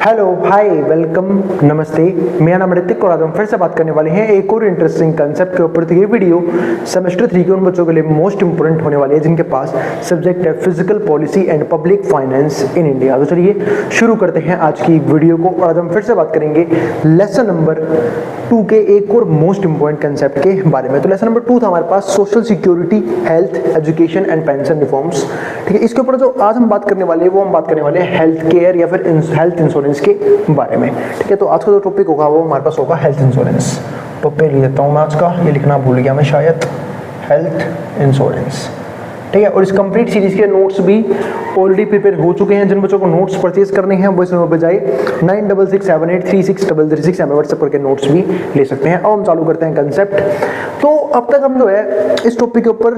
Hello hi welcome नमस्ते, मेरा नाम ऋतिक और आज हम फिर से बात करने वाले हैं एक और इंटरेस्टिंग कंसेप्ट के ऊपर। तो ये वीडियो सेमेस्टर 3 के उन बच्चों के लिए मोस्ट इंपोर्टेंट होने वाली है जिनके पास सब्जेक्ट है physical policy and public finance in India. तो चलिए शुरू करते हैं आज की वीडियो को और आज हम फिर से बात करेंगे लेसन नंबर 2 के एक और मोस्ट इंपोर्टेंट कंसेप्ट के बारे में। तो लेसन नंबर 2 था हमारे पास social security, health, education and pension reforms. ठीक है, इसके ऊपर जो आज हम बात करने वाले हैं वो हम बात करने वाले हैं हेल्थ केयर या फिर हेल्थ इंश्योरेंस के बारे में। ठीक है, तो आज का जो टॉपिक होगा वो हमारे पास होगा हेल्थ इंश्योरेंस। तो पे लिख देता हूँ मैं आज का, ये लिखना भूल गया मैं शायद, हेल्थ इंश्योरेंस। ठीक है, और इस कंप्लीट सीरीज के नोट्स भी ऑलरेडी प्रिपेयर हो चुके हैं। जिन बच्चों को नोट्स परचेज करने हैं वो इस नंबर पर जाए 9667836333 हमें व्हाट्सएप करके नोट्स भी ले सकते हैं। अब हम चालू करते हैं कंसेप्ट। तो अब तक हम जो है इस टॉपिक के ऊपर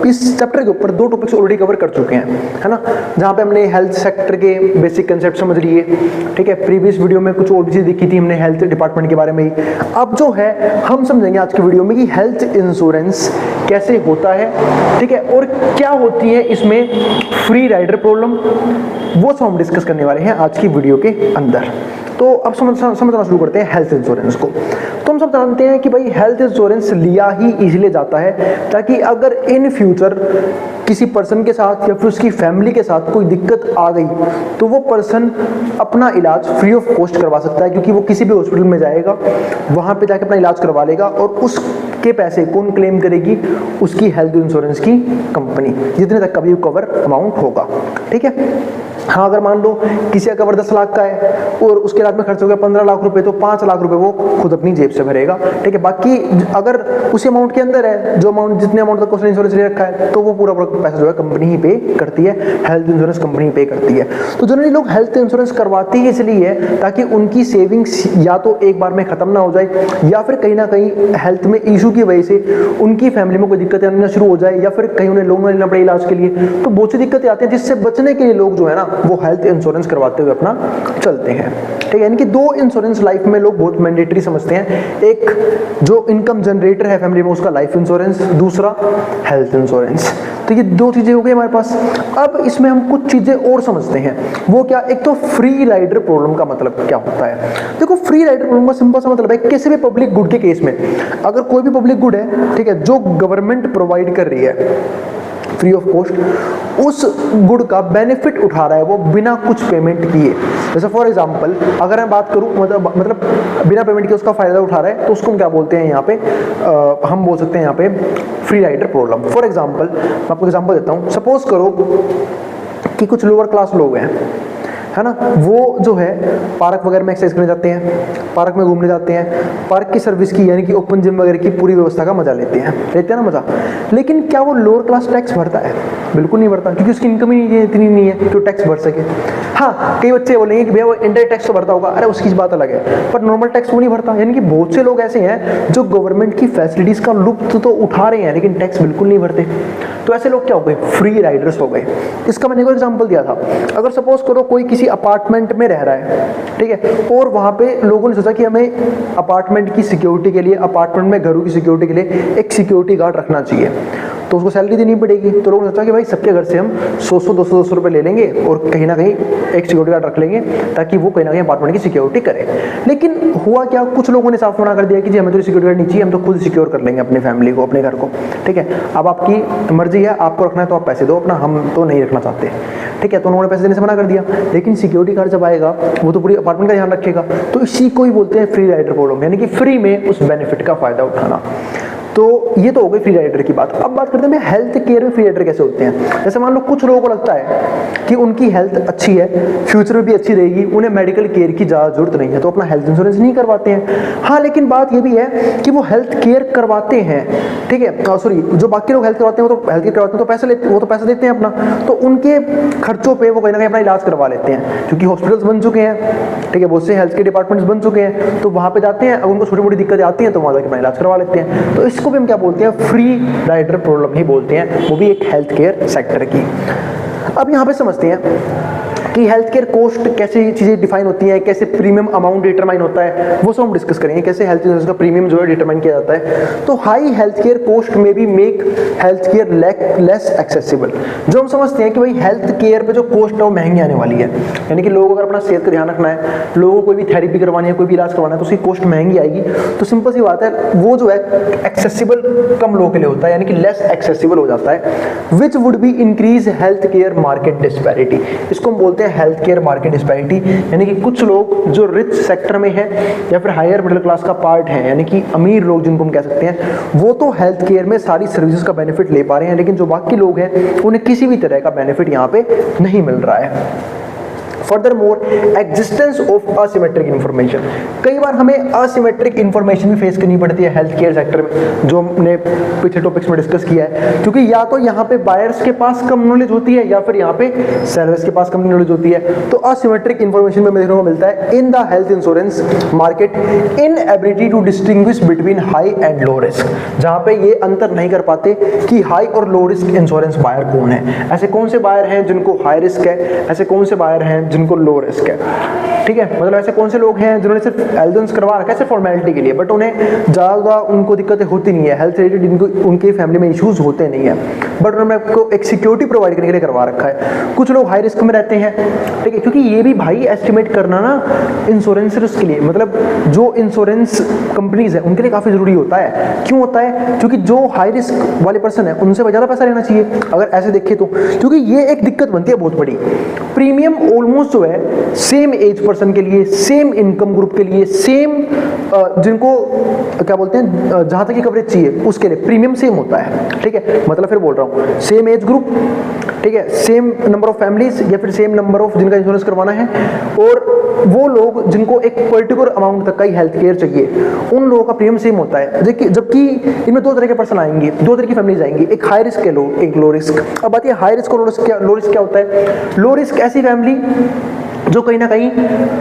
इस चैप्टर के ऊपर 2 टॉपिक्स ऑलरेडी कवर कर चुके हैं, है ना, जहाँ पे हमने हेल्थ सेक्टर के बेसिक कंसेप्ट समझ लिए। ठीक है, प्रीवियस वीडियो में कुछ और भी चीज़ देखी थी हमने हेल्थ डिपार्टमेंट के बारे में ही। अब जो है हम समझेंगे आज की वीडियो में कि हेल्थ इंश्योरेंस कैसे होता है, ठीक है, और क्या होती है इसमें फ्री राइडर प्रॉब्लम, वो सब हम डिस्कस करने वाले हैं आज की वीडियो के अंदर। तो अब समझना शुरू करते हैं हेल्थ इंश्योरेंस को। तो हम सब जानते हैं कि भाई हेल्थ इंश्योरेंस लिया ही इसलिए जाता है ताकि अगर इन फ्यूचर किसी पर्सन के साथ या फिर उसकी फैमिली के साथ कोई दिक्कत आ गई तो वो पर्सन अपना इलाज फ्री ऑफ कॉस्ट करवा सकता है, क्योंकि वो किसी भी हॉस्पिटल में जाएगा, वहां पे जाके अपना इलाज करवा लेगा और उसके पैसे कौन क्लेम करेगी? उसकी हेल्थ इंश्योरेंस की कंपनी, जितने तक का भी कवर अमाउंट होगा। ठीक है, हाँ, अगर मान लो किसी का कवर 10 लाख का है और उसके इलाज में खर्च हो गया 15 लाख रुपए, तो 5 लाख रुपए वो खुद अपनी जेब से भरेगा। ठीक है, बाकी अगर उसी अमाउंट के अंदर है, जो अमाउंट जितने अमाउंट तक उसने इंश्योरेंस ले रखा है, तो वो पूरा पैसा जो है कंपनी ही पे करती है, हेल्थ इंश्योरेंस कंपनी पे करती है। तो जनरली लोग हेल्थ इंश्योरेंस करवाते ही इसलिए ताकि उनकी सेविंग्स या तो एक बार में खत्म ना हो जाए या फिर कहीं ना कहीं हेल्थ में इशू की वजह से उनकी फैमिली में कोई दिक्कतें आना शुरू हो जाए या फिर कहीं उन्हें लोन लेना पड़े इलाज के लिए। तो बहुत सी दिक्कतें आती हैं जिससे बचने के लिए लोग जो है ना वो हेल्थ इंश्योरेंस करवाते हुए अपना चलते हैं। ठीक है, यानी कि 2 इंश्योरेंस लाइफ में लोग बहुत मैंडेटरी समझते हैं। एक जो इनकम जनरेटर है फैमिली में उसका लाइफ इंश्योरेंस, दूसरा हेल्थ इंश्योरेंस। तो ये 2 चीजें हो गई हमारे पास। अब इसमें हम कुछ चीजें और समझते हैं, वो क्या? एक तो फ्री राइडर प्रॉब्लम का मतलब क्या होता है। देखो, फ्री राइडर प्रॉब्लम का सिंपल सा मतलब है किसी भी पब्लिक गुड के केस में अगर कोई भी पब्लिक गुड है, ठीक है, जो गवर्नमेंट प्रोवाइड कर रही है फ्री ऑफ कॉस्ट, उस गुड का बेनिफिट उठा रहा है वो बिना कुछ पेमेंट किए। जैसे फॉर एग्जांपल अगर मैं बात करूं मतलब बिना पेमेंट के उसका फायदा उठा रहा है तो उसको हम क्या बोलते हैं यहाँ पे, हम बोल सकते हैं यहाँ पे free rider problem. For example मैं आपको एग्जांपल देता हूँ। सपोज करो कि कुछ लोअर क्लास लोग हैं, है ना, वो जो है पार्क वगैरह में एक्सरसाइज करने जाते हैं, पार्क में घूमने जाते हैं, पार्क की सर्विस की यानी कि ओपन जिम वगैरह की पूरी व्यवस्था का मजा लेते हैं ना मजा। लेकिन क्या वो लोअर क्लास टैक्स भरता है? बिल्कुल नहीं भरता, क्योंकि उसकी इनकम ही इतनी नहीं है कि वो टैक्स भर सके। हाँ, कई बच्चे बोलेंगे कि भैया वो इंडायरेक्ट टैक्स तो भरता होगा, अरे उसकी बात अलग है, पर नॉर्मल टैक्स वो नहीं भरता। यानी कि बहुत से लोग ऐसे हैं जो गवर्नमेंट की फैसिलिटीज का लुत्फ तो उठा रहे हैं लेकिन टैक्स बिल्कुल नहीं भरते। तो ऐसे लोग क्या हो गए? फ्री राइडर्स हो गए। इसका मैंने एक एग्जांपल दिया था। अगर सपोज करो कोई किसी अपार्टमेंट में रह रहा है, ठीक है, और वहां पे लोगों ने सोचा कि हमें अपार्टमेंट की सिक्योरिटी के लिए, अपार्टमेंट में घरों की सिक्योरिटी के लिए एक सिक्योरिटी गार्ड रखना चाहिए, तो उसको सैलरी देनी पड़ेगी। तो लोगों ने सोचा कि भाई सबके घर से हम 100-200 रुपए ले लेंगे और कहीं ना कहीं एक सिक्योरिटी गार्ड रख लेंगे ताकि वो कहीं ना कहीं अपार्टमेंट की सिक्योरिटी करे। लेकिन हुआ क्या, कुछ लोगों ने साफ मना कर दिया कि जी हमें तो सिक्योरिटी गार्ड नहीं चाहिए, हम तो खुद सिक्योर कर लेंगे अपनी फैमिली को, अपने घर को। ठीक है, अब आपकी मर्जी है, आपको रखना है तो आप पैसे दो अपना, हम तो नहीं रखना चाहते। ठीक है, तो उन्होंने पैसे देने से मना कर दिया। लेकिन सिक्योरिटी गार्ड जब आएगा वो तो पूरी अपार्टमेंट का ध्यान रखेगा। तो इसी को ही बोलते हैं फ्री राइडर प्रॉब्लम, यानी कि फ्री में उस बेनिफिट का फायदा उठाना। तो ये तो हो गई फ्री राइडर की बात। अब बात करते हैं हेल्थ केयर में फ्री राइडर कैसे होते हैं। जैसे मान लो कुछ लोगों को लगता है कि उनकी हेल्थ अच्छी है, फ्यूचर में भी अच्छी रहेगी, उन्हें मेडिकल केयर की ज़्यादा जरूरत नहीं है, तो अपना हेल्थ इंश्योरेंस नहीं करवाते हैं। हाँ, लेकिन बात ये भी है कि वो हेल्थ केयर करवाते हैं, ठीक है, सॉरी, जो बाकी लोग हेल्थ करवाते हैं वो तो हेल्थ केयर करवाते हैं, तो पैसे देते हैं अपना, तो उनके खर्चों पर वो कहीं ना कहीं अपना इलाज करवा लेते हैं, क्योंकि हॉस्पिटल्स बन चुके हैं, ठीक है, बहुत से हेल्थ केयर डिपार्टमेंट्स बन चुके हैं, तो वहाँ पे जाते हैं, उनको छोटी मोटी दिक्कतें आती हैं तो वहाँ जाकर अपना इलाज करवा लेते हैं। तो इसको भी हम क्या बोलते हैं? फ्री राइडर प्रॉब्लम ही बोलते हैं, वो भी एक हेल्थ केयर सेक्टर की। अब यहाँ पे समझते हैं कि हेल्थ केयर कॉस्ट कैसे चीज़ें डिफाइन होती हैं, कैसे प्रीमियम अमाउंट डिटरमाइन होता है, वो सब हम डिस्कस करेंगे, कैसे हेल्थ इंश्योरेंस का प्रीमियम जो है डिटरमाइन किया जाता है। तो हाई हेल्थ केयर कॉस्ट में भी make health care less accessible. जो हम समझते हैं कि भाई हेल्थ केयर पे जो कॉस्ट है वो महंगी आने वाली है, यानी कि लोगों को अगर अपना सेहत का ध्यान रखना है, लोगों को कोई भी थेरेपी करवानी है, कोई भी इलाज करवाना है, तो उसकी कॉस्ट महंगी आएगी। तो सिंपल सी बात है, वो जो है एक्सेसिबल कम लोगों के लिए होता है, यानी कि लेस एक्सेसिबल हो जाता है, which would be increase health care market disparity. इसको हम बोलते हैं हेल्थ केयर मार्केट डिस्पैरिटी, यानी कि कुछ लोग जो रिच सेक्टर में है या फिर हायर मिडिल क्लास का पार्ट है, यानी कि अमीर लोग जिनको हम कह सकते हैं, वो तो हेल्थ केयर में सारी सर्विसेज का बेनिफिट ले पा रहे हैं, लेकिन जो बाकी लोग हैं उन्हें किसी भी तरह का बेनिफिट यहाँ पे नहीं मिल रहा है। Furthermore existence of asymmetric information, कई बार हमें असिमेट्रिक इंफॉर्मेशन भी फेस करनी पड़ती है हेल्थ केयर सेक्टर में, जो हमने पिछले टॉपिक्स में डिस्कस किया है, क्योंकि या तो यहाँ पे बायर्स के पास कम नॉलेज होती है या फिर यहाँ पे सेलर्स के पास कम नॉलेज होती है। तो असिमेट्रिक इंफॉर्मेशन में देखने को मिलता है in the health insurance market inability to distinguish between high and low risk, जहाँ पे ये अंतर नहीं कर पाते कि हाई और लो रिस्क इंश्योरेंस बायर कौन है। ऐसे कौन से बायर हैं जिनको हाई रिस्क है, ऐसे कौन से बायर हैं जिनको लो रिस्क है, ठीक है। मतलब ऐसे कौन से लोग हैं जिन्होंने सिर्फ एल्डेंस करवा रखा है सिर्फ फॉर्मेलिटी के लिए, बट उन्हें ज़्यादा उनको दिक्कतें होती नहीं है, हेल्थ रिलेटेड इनको उनके फैमिली में इश्यूज होते नहीं है, बट उन्होंने आपको एक सिक्योरिटी प्रोवाइड करने के लिए करवा रखा है। कुछ लोग हाई रिस्क में रहते हैं, ठीक है, क्योंकि ये भी भाई एस्टिमेट करना ना इंश्योरेंस रिस्क के लिए, मतलब जो इंश्योरेंस कंपनीज है उनके लिए काफ़ी ज़रूरी होता है। क्यों होता है? क्योंकि जो हाई रिस्क वाले पर्सन है उनसे ज़्यादा पैसा लेना चाहिए अगर ऐसे देखें तो, क्योंकि ये एक दिक्कत बनती है बहुत बड़ी। प्रीमियम ऑलमोस्ट जो है सेम एज पर्सन के लिए, सेम इनकम ग्रुप के लिए, सेम जिनको क्या बोलते हैं जहां तक की कवरेज चाहिए उसके लिए प्रीमियम सेम होता है, ठीक है। मतलब फिर बोल रहा हूँ सेम एज ग्रुप, ठीक है, सेम नंबर ऑफ फैमिलीज या फिर सेम नंबर ऑफ जिनका इंश्योरेंस करवाना है, और वो लोग जिनको एक पर्टिकुलर अमाउंट तक का ही हेल्थ केयर चाहिए उन लोगों का प्रीमियम सेम होता है। जबकि इनमें दो तरह के पर्सन आएंगे, दो तरह की फैमिलीज आएंगी, एक हाई रिस्क के लोग, एक लो रिस्क। अब बात ये हाई रिस्क और लो रिस्क क्या होता है? लो रिस्क ऐसी फैमिली जो कहीं ना कहीं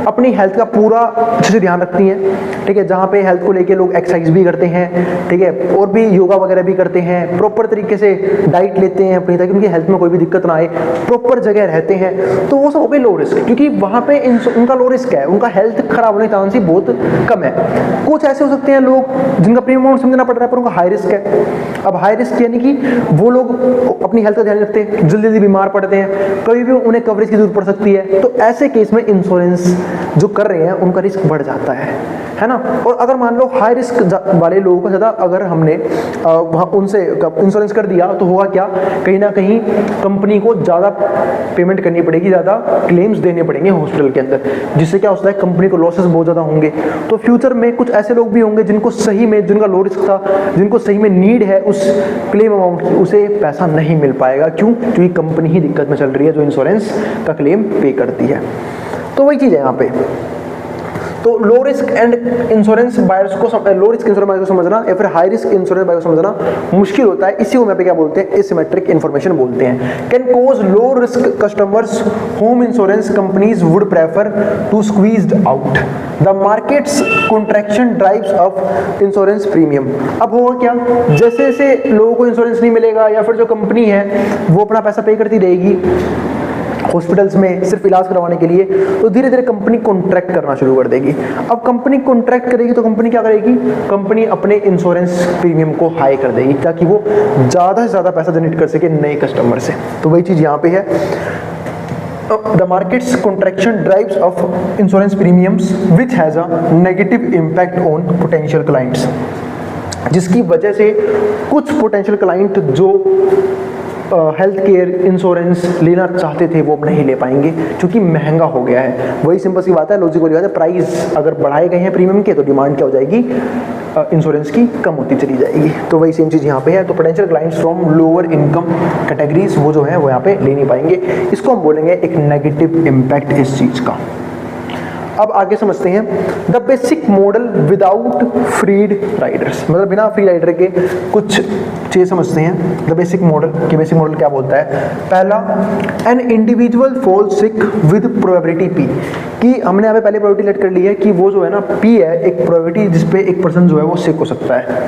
अपनी हेल्थ का पूरा अच्छे से ध्यान रखती हैं, ठीक है, जहाँ पे हेल्थ को लेके लोग एक्सरसाइज भी करते हैं, ठीक है, और भी योगा वगैरह भी करते हैं, प्रॉपर तरीके से डाइट लेते हैं अपनी ताकि उनकी हेल्थ में कोई भी दिक्कत ना आए, प्रॉपर जगह रहते हैं, तो वो सब हो गए लो रिस्क, क्योंकि वहाँ पे उनका लो रिस्क है, उनका हेल्थ खराब होने की चांस बहुत कम है। कुछ ऐसे हो सकते हैं लोग जिनका प्रीमियम अमाउंट समझना पड़ रहा है पर उनका हाई रिस्क है। अब हाई रिस्क यानी कि वो लोग अपनी हेल्थ का ध्यान रखते हैं, जल्दी जल्दी बीमार पड़ते हैं, कभी भी उन्हें कवरेज की जरूरत पड़ सकती है, तो ऐसे केस में इंश्योरेंस जो कर रहे हैं उनका रिस्क बढ़ जाता है ना। और अगर मान लो हाई रिस्क वाले लोगों को ज़्यादा अगर हमने उनसे इंश्योरेंस कर दिया तो होगा क्या, कहीं ना कहीं कंपनी को ज़्यादा पेमेंट करनी पड़ेगी, ज़्यादा क्लेम्स देने पड़ेंगे हॉस्पिटल के अंदर, जिससे क्या होता है कंपनी को लॉसेस बहुत ज़्यादा होंगे। तो फ्यूचर में कुछ ऐसे लोग भी होंगे जिनको सही में, जिनका लो रिस्क था, जिनको सही में नीड है उस क्लेम अमाउंट की, उसे पैसा नहीं मिल पाएगा। क्यों? क्योंकि कंपनी ही दिक्कत में चल रही है जो इंश्योरेंस का क्लेम पे करती है। तो वही चीज़ है यहाँ पे। तो low risk and insurance buyers को लो रिस्क इंश्योरेंस बायर्स को समझना या फिर हाई रिस्क इंश्योरेंस बायर्स को समझना मुश्किल होता है। इसी को मैं पे क्या बोलते हैं, एसिमेट्रिक इंफॉर्मेशन बोलते हैं। Can cause low risk customers whom insurance companies would prefer to squeezed out the markets contraction drives up insurance premium. अब होगा क्या, जैसे जैसे लोगों को इंश्योरेंस नहीं मिलेगा या फिर जो कंपनी है वो अपना पैसा पे करती रहेगी हॉस्पिटल्स में सिर्फ इलाज करवाने के लिए, तो धीरे धीरे कंपनी कॉन्ट्रैक्ट करना शुरू कर देगी। अब कंपनी कॉन्ट्रैक्ट करेगी तो कंपनी क्या करेगी, कंपनी अपने इंश्योरेंस प्रीमियम को हाई कर देगी ताकि वो ज़्यादा से ज़्यादा पैसा जनरेट कर सके नए कस्टमर से। तो वही चीज़ यहाँ पे है। The market's contraction drives of insurance premiums which has a negative impact on potential clients, जिसकी वजह से कुछ पोटेंशियल क्लाइंट जो हेल्थ केयर इंश्योरेंस लेना चाहते थे वो अब नहीं ले पाएंगे क्योंकि महंगा हो गया है। वही सिंपल सी बात है, लॉजिक वाली बात है, प्राइस अगर बढ़ाए गए हैं प्रीमियम के तो डिमांड क्या हो जाएगी, इंश्योरेंस की कम होती चली जाएगी। तो वही सेम चीज़ यहाँ पे है। तो potential clients from lower income categories वो जो है वो यहाँ पे ले नहीं पाएंगे। इसको हम बोलेंगे एक नेगेटिव इम्पैक्ट इस चीज़ का। अब आगे समझते हैं the basic model without freed riders, मतलब बिना फ्री राइडर के कुछ चीज़ समझते हैं। द बेसिक मॉडल कि बेसिक मॉडल क्या बोलता है। पहला, an individual fall sick with probability P, कि हमने यहाँ पे पहले प्रोबेबिलिटी लेट कर ली है कि वो जो है ना पी है एक प्रोबेबिलिटी जिसपे एक पर्सन जो है वो सिक हो सकता है।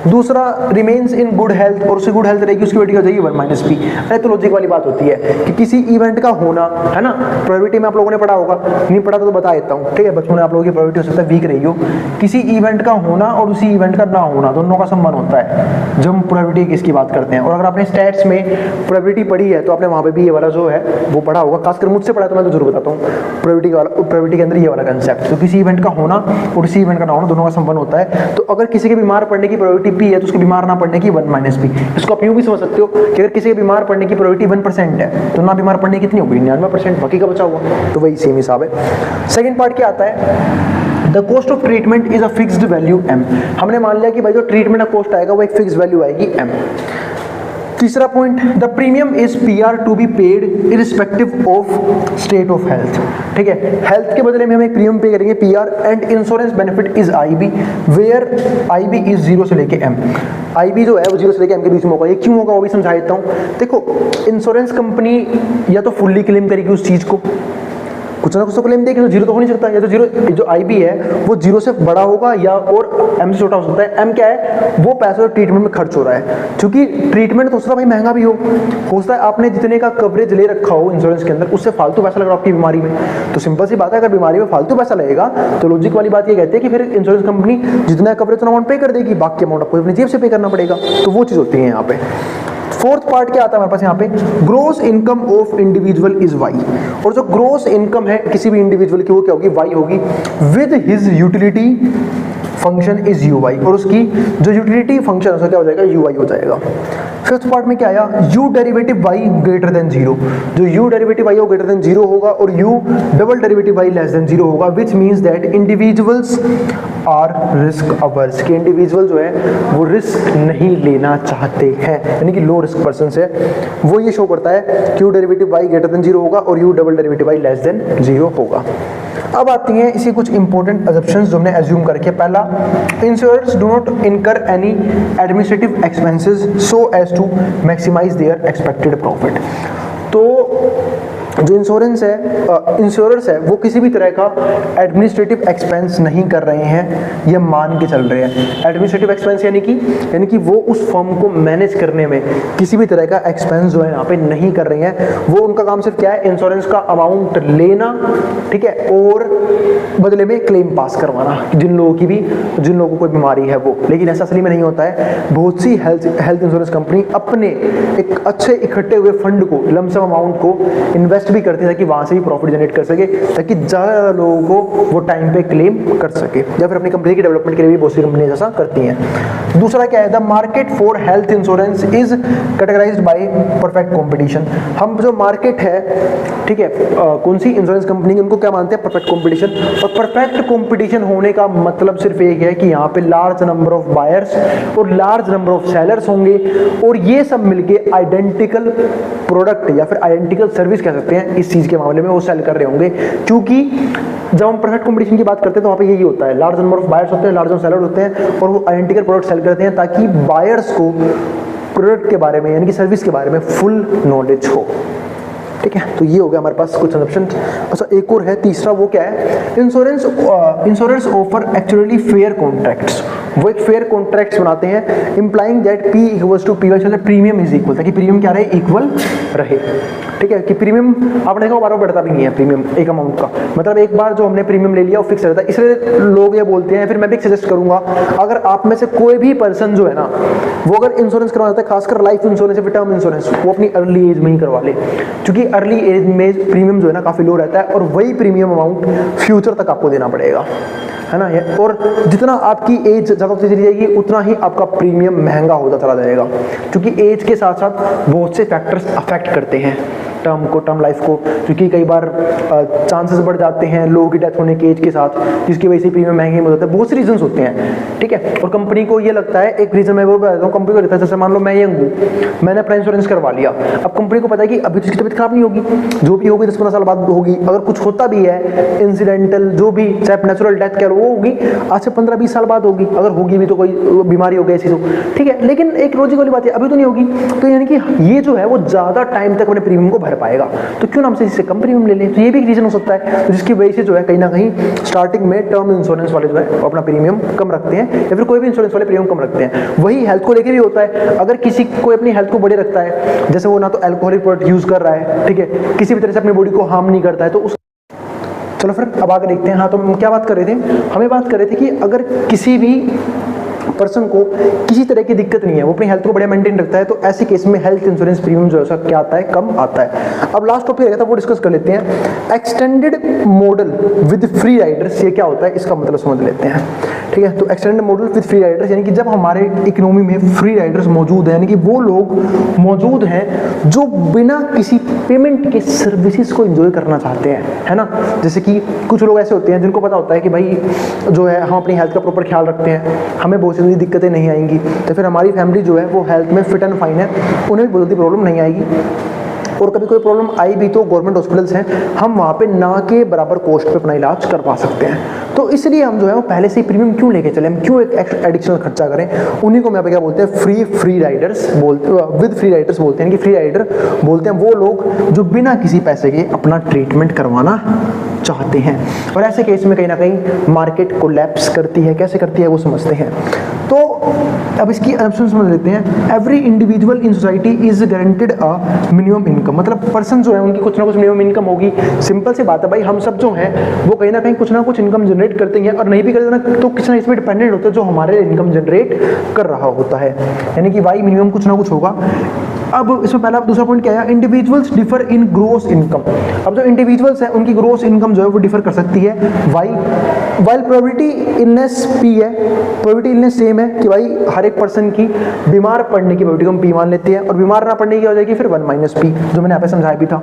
दूसरा रिमेन्स इन गुड हेल्थ, और उसकी गुड हेल्थ रहेगी, उसकी वेटिंग हो जाएगी 1 माइनस पी। अरे तो लॉजिक वाली बात होती है कि किसी इवेंट का होना है ना, प्रोबेबिलिटी में आप लोगों ने पढ़ा होगा, नहीं पढ़ा तो बता देता हूँ, ठीक है। बचपन में आप लोगों की प्रोबेबिलिटी हो सकता है वीक रही हो, किसी इवेंट का होना और उसी इवेंट का ना होना दोनों का संबंध होता है जब हम प्रोबेबिलिटी किसकी बात करते हैं। और अगर आपने स्टैट्स में प्रोबेबिलिटी पढ़ी है तो आपने वहाँ पे भी ये वाला जो है वो पढ़ा होगा, खासकर मुझसे पढ़ा तो मैं तो जरूर बताता हूँ प्रोबेबिलिटी के अंदर ये वाला कंसेप्ट। तो किसी इवेंट का होना और उसी इवेंट का ना होना दोनों का संबंध होता है। तो अगर किसी के बीमार पड़ने की प्रोबेबिलिटी पी है तो उसके बीमार ना पड़ने की 1 माइनस पी। इसको आप यूँ भी समझ सकते हो कि अगर किसी के बीमार पड़ने की प्रोबेबिलिटी 1% है तो ना बीमार पड़ने की कितनी होगी, 99%, बाकी का बचा हुआ। तो वही सेम हिसाब है। सेकेंड पार्ट क्या आता है, the cost of treatment is a fixed value M. हमने मान लिया कि भाई जो ट्रीटमेंट का कॉस्ट आएगा वो एक फिक्स वैल्यू आएगी एम। तीसरा point, the premium is PR to be paid irrespective of state of health. ठीक है, हेल्थ के बदले में हम एक प्रीमियम पे करेंगे PR, and insurance benefit is IB, where IB is 0 से लेके एम। आईबी जो है वो 0 से लेके एम के बीच में होगा। ये क्यों होगा वो भी समझा देता हूँ। देखो, इंश्योरेंस कंपनी या तो फुल्ली क्लेम करेगी उस चीज को, कुछ ना कुछ तो क्लेम देगी, तो 0 तो हो नहीं सकता। या तो 0, जो आईबी है वो 0 से बड़ा होगा या और एम से छोटा हो सकता है। एम क्या है, वो पैसा ट्रीटमेंट में खर्च हो रहा है, क्योंकि ट्रीटमेंट तो उसका भाई महंगा भी हो सकता है। आपने जितने का कवरेज ले रखा हो इंश्योरेंस के अंदर उससे फालतू पैसा लग रहा हो आपकी बीमारी में, तो सिंपल सी बात है, अगर बीमारी में फालतू पैसा लगेगा तो लॉजिक वाली बात ये कहती है कि फिर इंश्योरेंस कंपनी जितना कवरेज उतना अमाउंट पे कर देगी, बाकी अमाउंट आपको अपनी जेब से पे करना पड़ेगा। तो वो चीज़ होती है यहाँ पे। फोर्थ पार्ट क्या आता है हमारे पास यहाँ पे, gross income of individual is Y. और जो ग्रोस इनकम है किसी भी इंडिविजुअल की वो क्या होगी, वाई होगी, with his utility function is U Y, और उसकी जो यूटिलिटी फंक्शन है उसका क्या हो जाएगा, यू वाई हो जाएगा। फिफ्थ पार्ट में क्या आया, U derivative Y greater than 0। जो यू डेरिवेटिव वाई हो ग्रेटर देन 0 होगा और U double derivative Y less than 0 होगा, which means that individuals are risk averse, के इंडिविजुअल जो है वो रिस्क नहीं लेना चाहते हैं, यानी कि लो रिस्क पर्सन है। वो ये शो करता है कि U derivative Y greater than 0 होगा और U double derivative Y less than 0 होगा। अब आती हैं इसी कुछ इंपॉर्टेंट अजम्पशंस जो हमने एज्यूम करके। पहला, insurers do not incur any administrative expenses so as to maximize their expected profit. तो जो इंश्योरेंस है वो किसी भी तरह का एडमिनिस्ट्रेटिव एक्सपेंस नहीं कर रहे हैं, ये मान के चल रहे हैं। एडमिनिस्ट्रेटिव एक्सपेंस यानी कि वो उस फर्म को मैनेज करने में किसी भी तरह का एक्सपेंस जो है यहाँ पे नहीं कर रहे हैं। वो उनका काम सिर्फ क्या है, इंश्योरेंस का अमाउंट लेना, ठीक है, और बदले में क्लेम पास करवाना जिन लोगों को कोई बीमारी है वो। लेकिन ऐसा असली में नहीं होता है। बहुत सी हेल्थ इंश्योरेंस कंपनी अपने एक अच्छे इकट्ठे हुए फंड को, लमसम अमाउंट को इन्वेस्ट भी करते हैं ताकि वहां से भी प्रॉफिट जनरेट कर सके, ताकि ज्यादा लोगों को वो टाइम पे क्लेम कर सके, या फिर अपनी कंपनी की डेवलपमेंट के लिए भी बहुत सी कंपनी ऐसा करती हैं। दूसरा क्या है, the market for health insurance is categorised bye perfect competition. हम जो मार्केट है, ठीक है, कौन सी इंश्योरेंस कंपनी, उनको क्या मानते हैं, परफेक्ट कंपटीशन। और परफेक्ट कंपटीशन होने का मतलब सिर्फ एक है कि यहाँ पे लार्ज नंबर ऑफ बायर्स और लार्ज नंबर ऑफ सेलर्स होंगे, और ये सब मिलके आइडेंटिकल प्रोडक्ट या फिर आइडेंटिकल सर्विस कह सकते हैं इस चीज के मामले में वो सेल कर रहे होंगे। क्योंकि जब हम परफेक्ट कंपटीशन की बात करते हैं तो वहाँ पे यही होता है, लार्ज नंबर ऑफ बायर्स होते हैं, लार्ज नंबर ऑफ सेलर होते हैं, और वो आइडेंटिकल प्रोडक्ट सेल करते हैं ताकि बायर्स को प्रोडक्ट के बारे में यानी कि सर्विस के बारे में फुल नॉलेज हो। ठीक है, तो ये हो गया हमारे पास कुछ असम्पशन। अच्छा, एक और है तीसरा, वो क्या है, insurance offer actually fair contracts. वो एक फेयर कॉन्ट्रैक्ट्स बनाते हैं, implying that P equals to PY, मतलब प्रीमियम इज इक्वल, ताकि प्रीमियम क्या रहे, इक्वल रहे। ठीक है, कि प्रीमियम आपने देखा बार-बार बढ़ता भी नहीं है प्रीमियम एक अमाउंट का, मतलब एक बार जो हमने प्रीमियम ले लिया वो फिक्स रहता है। इसलिए लोग ये बोलते हैं, फिर मैं भी सजेस्ट करूंगा, अगर आप में से कोई भी पर्सन जो है ना वो अगर इंश्योरेंस करवाना है, खासकर लाइफ इंश्योरेंस या टर्म इंश्योरेंस, वो अपनी अर्ली एज में ही करवा ले, क्योंकि अर्ली एज में प्रीमियम जो है ना काफी लो रहता है, और वही प्रीमियम अमाउंट फ्यूचर तक आपको देना पड़ेगा, है ना। और जितना आपकी एज ज़्यादा होती चली जाएगी उतना ही आपका प्रीमियम महंगा होता चला जाएगा, क्योंकि एज के साथ साथ बहुत से फैक्टर्स अफेक्ट करते हैं टर्म लाइफ को, क्योंकि कई बार चांसेस बढ़ जाते हैं लोगों की डेथ होने के एज के साथ, जिसकी वजह से प्रीमियम महंगे हो जाते हैं। बहुत से रीजंस होते हैं, ठीक है। और कंपनी को ये लगता है, एक रीजन मैं वो बताता हूँ, कंपनी को लगता है, जैसे मान लो मैं यंग हूँ, मैंने अपना इंश्योरेंस करवा लिया, अब कंपनी को पता है कि अभी तो इसकी तबीयत खराब नहीं होगी, जो भी होगी 10-15 साल बाद होगी, अगर कुछ होता भी है इंसिडेंटल, जो भी चाहे नेचुरल डेथ कह लो, वो होगी आज से 15-20 साल बाद होगी, अगर होगी भी तो कोई बीमारी हो गई ऐसी तो, ठीक है। लेकिन एक लॉजिक वाली बात है, अभी तो नहीं होगी, तो यानी कि ये जो है वो ज़्यादा टाइम तक अपने प्रीमियम को भरेगा। भर पाएगा, तो क्यों ना हमसे इससे कम प्रीमियम ले लें। तो ये भी एक रीजन हो सकता है, तो जिसकी वजह से जो है कहीं ना कहीं स्टार्टिंग में टर्म इंश्योरेंस वाले जो है अपना प्रीमियम कम रखते हैं, या फिर कोई भी इंश्योरेंस वाले प्रीमियम कम रखते हैं। वही हेल्थ को लेकर भी होता है, अगर किसी कोई अपनी हेल्थ को बढ़िया रखता है, जैसे वो ना तो अल्कोहलिक प्रोडक्ट यूज कर रहा है, ठीक है, किसी भी तरह से अपनी बॉडी को हार्म नहीं करता है, तो उस चलो फिर अब आगे देखते हैं। हाँ, तो हम क्या बात कर रहे थे, हमें बात कर रहे थे कि अगर किसी भी पर्सन को किसी तरह की दिक्कत नहीं है, वो अपनी हेल्थ को बढ़िया मेंटेन रखता है, तो ऐसे केस में हेल्थ इंश्योरेंस प्रीमियम जो है क्या आता है, कम आता है। अब लास्ट टॉपिक रहता है वो डिस्कस कर लेते हैं, extended model with free Riders. ये क्या होता है, इसका मतलब समझ लेते हैं, ठीक है। तो extended model with free Riders यानी कि जब हमारे इकोनॉमी में फ्री राइडर्स मौजूद हैं, यानी कि वो लोग मौजूद हैं जो बिना किसी पेमेंट के सर्विसेज को एंजॉय करना चाहते हैं, है ना। जैसे कि कुछ लोग ऐसे होते हैं जिनको पता होता है कि भाई जो है हम अपनी हेल्थ का प्रॉपर ख्याल रखते हैं, हमें बहुत सी दिक्कतें नहीं आएंगी, तो फिर हमारी फैमिली जो है वो हेल्थ में फिट एंड फाइन है, उन्हें भी बहुत जल्दी प्रॉब्लम नहीं आएगी। और कभी कोई प्रॉब्लम आई भी तो गवर्नमेंट हॉस्पिटल्स हैं, हम वहाँ पे ना के बराबर कॉस्ट पे अपना इलाज करवा सकते हैं। तो इसलिए हम जो है वो पहले से ही प्रीमियम क्यों लेके चले, हम क्यों एक एडिशनल खर्चा करें। उन्हीं को मैं क्या बोलते हैं, फ्री राइडर्स बोलते, विद फ्री राइडर्स बोलते हैं कि फ्री राइडर बोलते हैं वो लोग जो बिना किसी पैसे के अपना ट्रीटमेंट करवाना चाहते हैं। और ऐसे केस में कहीं ना कहीं मार्केट कोलैप्स करती है, कैसे करती है वो समझते हैं। तो अब इसकी ऑप्शन समझ लेते हैं। Every individual in society is guaranteed a minimum income, मतलब पर्सन जो है उनकी कुछ ना कुछ मिनिमम इनकम होगी। सिंपल सी बात है भाई, हम सब जो हैं वो कहीं ना कहीं कुछ ना कुछ इनकम जनरेट करते हैं, और नहीं भी करते ना तो किसी ना इसमें डिपेंडेंट होते हैं जो हमारे इनकम जनरेट कर रहा होता है, यानी कि भाई मिनिमम कुछ ना कुछ होगा। अब इसमें पहला दूसरा पॉइंट क्या है, individuals differ in gross income. अब जो इंडिविजुअल्स हैं उनकी ग्रोस इनकम जो है वो डिफर कर सकती है। वाइल प्रोबेबिलिटी इलनेस पी है, प्रोबेबिलिटी इलनेस सेम है कि भाई हर एक पर्सन की बीमार पड़ने की प्रोबेबिलिटी को हम पी मान लेते हैं, और बीमार ना पड़ने की हो जाएगी फिर 1 - पी, जो मैंने यहाँ पे समझाया भी था।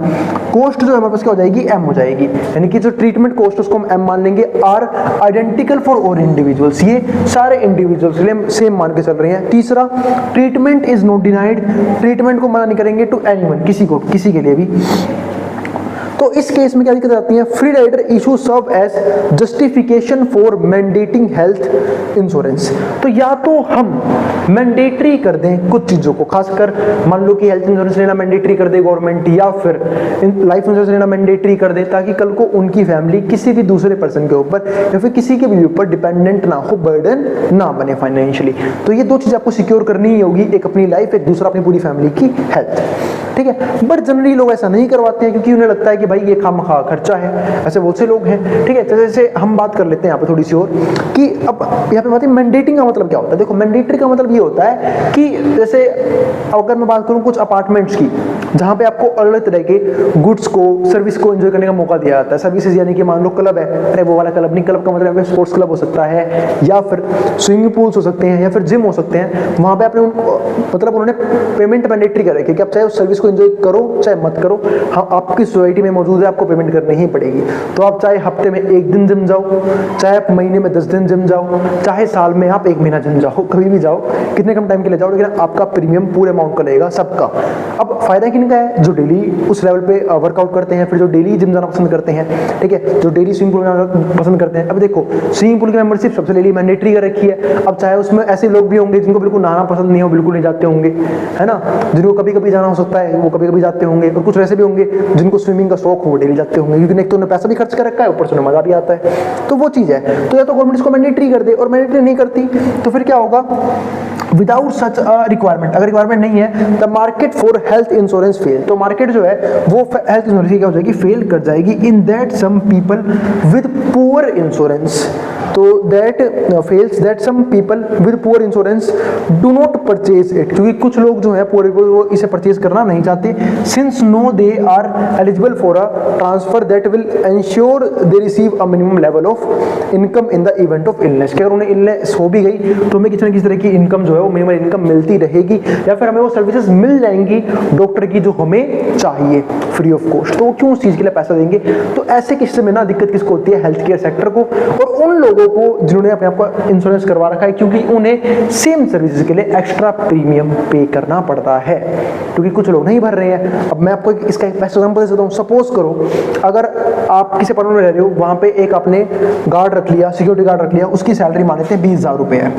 कॉस्ट जो हमारे पास क्या हो जाएगी, एम हो जाएगी, यानी कि जो ट्रीटमेंट कॉस्ट उसको हम एम मान लेंगे। Are identical for all individuals, ये सारे इंडिविजुअल्स के लिए सेम मान के चल रहे हैं। तीसरा, treatment is not denied, treatment को मना नहीं करेंगे टू एनीवन, किसी के लिए भी। तो इस केस में क्या दिक्कत आती है, free rider issue serve as justification for mandating health insurance. तो या तो हम मैंडेटरी कर दें कुछ चीज़ों को, खासकर मान लो कि हेल्थ इंश्योरेंस लेना मैंडेटरी कर दे गवर्नमेंट, या फिर लाइफ इंश्योरेंस लेना मैंडेटरी कर दे, ताकि कल को उनकी फैमिली किसी भी दूसरे पर्सन के ऊपर या फिर किसी के भी ऊपर डिपेंडेंट ना हो, बर्डन ना बने फाइनेंशियली। तो ये दो चीज़ आपको सिक्योर करनी ही होगी, एक अपनी लाइफ, एक दूसरा अपनी पूरी फैमिली की हेल्थ, ठीक है। बट जनरली लोग ऐसा नहीं करवाते हैं क्योंकि उन्हें लगता है कि भाई ये खामखा खर्चा है, ऐसे बहुत से लोग हैं, ठीक है। जैसे हम बात कर लेते हैं यहाँ पे थोड़ी सी और कि अब यहाँ पे बात है मैंडेटिंग का मतलब क्या होता है। देखो मैंडेटरी का मतलब ये होता है कि जैसे अगर मैं बात करूँ कुछ अपार्टमेंट्स की, जहाँ पे आपको अलग अलग तरह के गुड्स को, सर्विस को एंजॉय करने का मौका दिया जाता है। सर्विसेज यानी कि मान लो क्लब है, अरे वो वाला क्लब नहीं, क्लब का मतलब स्पोर्ट्स क्लब हो सकता है, या फिर स्विमिंग पूल्स हो सकते हैं, या फिर जिम हो सकते हैं। वहाँ पे आपने मतलब उन्होंने पेमेंट मैंडेटरी कर रखी है कि आप चाहे उस सर्विस को एंजॉय करो चाहे मत करो, हाँ आपकी सोसाइटी में मौजूद है, आपको पेमेंट करनी ही पड़ेगी। तो आप चाहे हफ्ते में 1 दिन जिम जाओ, चाहे आप महीने में 10 दिन जिम जाओ, चाहे साल में आप 1 महीना जिम जाओ, कभी भी जाओ, कितने कम टाइम के लिए जाओ, लेकिन आपका प्रीमियम पूरे अमाउंट का लगेगा सबका। अब फायदा किनका है, जो डेली उस लेवल पे वर्कआउट करते हैं, फिर जो डेली जिम जाना पसंद करते हैं, ठीक है, जो डेली स्विमिंग पूल में जाना पसंद करते हैं। अब देखो स्विमिंग पूल की मेंबरशिप सबसे डेली मैंडेटरी कर रखी है। अब चाहे उसमें ऐसे लोग भी होंगे जिनको बिल्कुल नहाना पसंद नहीं हो, बिल्कुल नहीं जाते होंगे, है ना, जिनको कभी कभी जाना हो सकता है वो कभी कभी जाते होंगे, और कुछ वैसे भी होंगे जिनको स्विमिंग का शौक हो वो डेली जाते होंगे, क्योंकि एक तो उन्हें पैसा भी खर्च कर रखा है, ऊपर से उन्हें मजा भी आता है। तो वो चीज़ है। तो या तो गवर्नमेंट इसको मैंडेटरी कर दे, और मैंडेटरी नहीं करती तो फिर क्या होगा, विदाउट सच अ रिक्वायरमेंट, अगर रिक्वायरमेंट नहीं है the market for health insurance fail, तो मार्केट जो है वो हेल्थ इंश्योरेंस की क्या हो जाएगी, फेल कर जाएगी। In that some people with poor insurance, तो that fails that some people with poor insurance do not purchase it, क्योंकि कुछ लोग जो है पूरे वो इसे परचेज करना नहीं चाहते। Since no they are eligible for a transfer that will ensure they receive a minimum level of income in the event of illness, कि अगर उन्हें इलनेस हो भी गई तो हमें किसी न किसी तरह की इनकम जो है वो मिनिमम इनकम मिलती रहेगी, या फिर हमें वो सर्विसेज मिल जाएंगी डॉक्टर की जो हमें चाहिए फ्री ऑफ कॉस्ट। तो वो क्यों उस चीज़ के लिए पैसा देंगे। तो ऐसे किस्से में ना दिक्कत किसको होती है, हेल्थ केयर सेक्टर को, और उन लोगों को जिन्होंने अपने आप को इंश्योरेंस करवा रखा है, क्योंकि उन्हें सेम सर्विसेज के लिए एक्स्ट्रा प्रीमियम पे करना पड़ता है, क्योंकि कुछ लोग नहीं भर रहे हैं। अब मैं आपको इसका एक बेस्ट एग्जांपल दे देता हूँ। सपोज करो अगर आप किसी अपार्टमेंट में रह रहे हो, वहाँ पे एक आपने गार्ड रख लिया, सिक्योरिटी गार्ड रख लिया, उसकी सैलरी मान लेते हैं 20,000 रुपये है,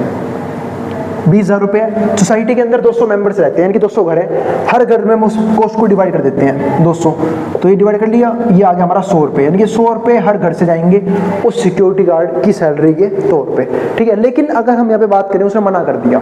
20,000 रुपये। सोसाइटी के अंदर 200 मेंबर्स रहते हैं, यानी कि 200 घर है, हर घर में हम उस कॉस्ट को डिवाइड कर देते हैं 200, तो ये डिवाइड कर लिया, ये आ गया हमारा 100 रुपये, यानी कि 100 रुपये हर घर से जाएंगे उस सिक्योरिटी गार्ड की सैलरी के तौर पे, ठीक है। लेकिन अगर हम यहाँ पे बात करें, उसने मना कर दिया,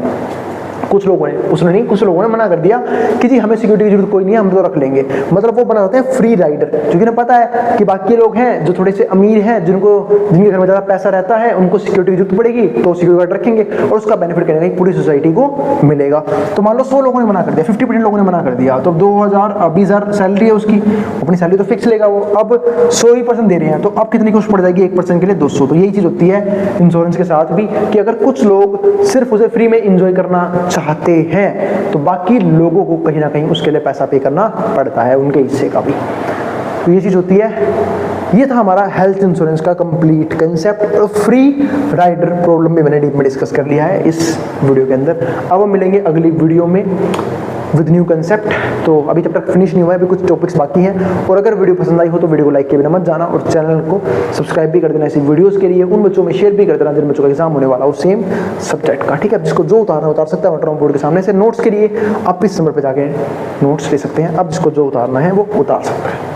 कुछ लोगों ने, उसने नहीं, कुछ लोगों ने मना कर दिया कि जी हमें सिक्योरिटी की जरूरत कोई नहीं है, हम तो रख लेंगे। मतलब वो बना होते हैं फ्री राइडर, क्योंकि ना पता है कि बाकी लोग हैं जो थोड़े से अमीर हैं, जिनके घर में ज़्यादा पैसा रहता है, उनको सिक्योरिटी की जरूरत पड़ेगी तो सिक्योरिटी गार्ड रखेंगे और उसका बेनिफिट कहीं ना कहीं पूरी सोसाइटी को मिलेगा। तो मान लो 100 लोगों ने मना कर दिया, 50% लोगों ने मना कर दिया, तो 20,000 सैलरी है उसकी, अपनी सैलरी तो फिक्स लेगा वो, अब 100% दे रहे हैं, तो अब कितनी कॉस्ट पड़ जाएगी 1% के लिए 200। तो यही चीज़ होती है इंश्योरेंस के साथ भी, कि अगर कुछ लोग सिर्फ उसे फ्री में इंजॉय करना चाहते हैं तो बाकी लोगों को कहीं ना कहीं उसके लिए पैसा पे करना पड़ता है, उनके हिस्से का भी। तो ये चीज होती है। ये था हमारा हेल्थ इंश्योरेंस का complete concept. Free rider problem भी मैंने डीप में डिस्कस कर लिया है इस वीडियो के अंदर। अब हम मिलेंगे अगली वीडियो में विद न्यू कंसेप्ट। तो अभी जब तक फिनिश नहीं हुआ है, अभी कुछ टॉपिक्स बाकी हैं, और अगर वीडियो पसंद आई हो तो वीडियो को लाइक किए बिना मत जाना, और चैनल को सब्सक्राइब भी कर देना ऐसी वीडियोस के लिए। उन बच्चों में शेयर भी कर देना जिन बच्चों का एग्जाम होने वाला हो सेम सब्जेक्ट का, ठीक है। जिसको जो उतारना उतार सकता है, मैं बोर्ड के सामने से। नोट्स के लिए आप इस नंबर पर जाके नोट्स ले सकते हैं, अब जिसको जो उतारना है वो उतार सकता है।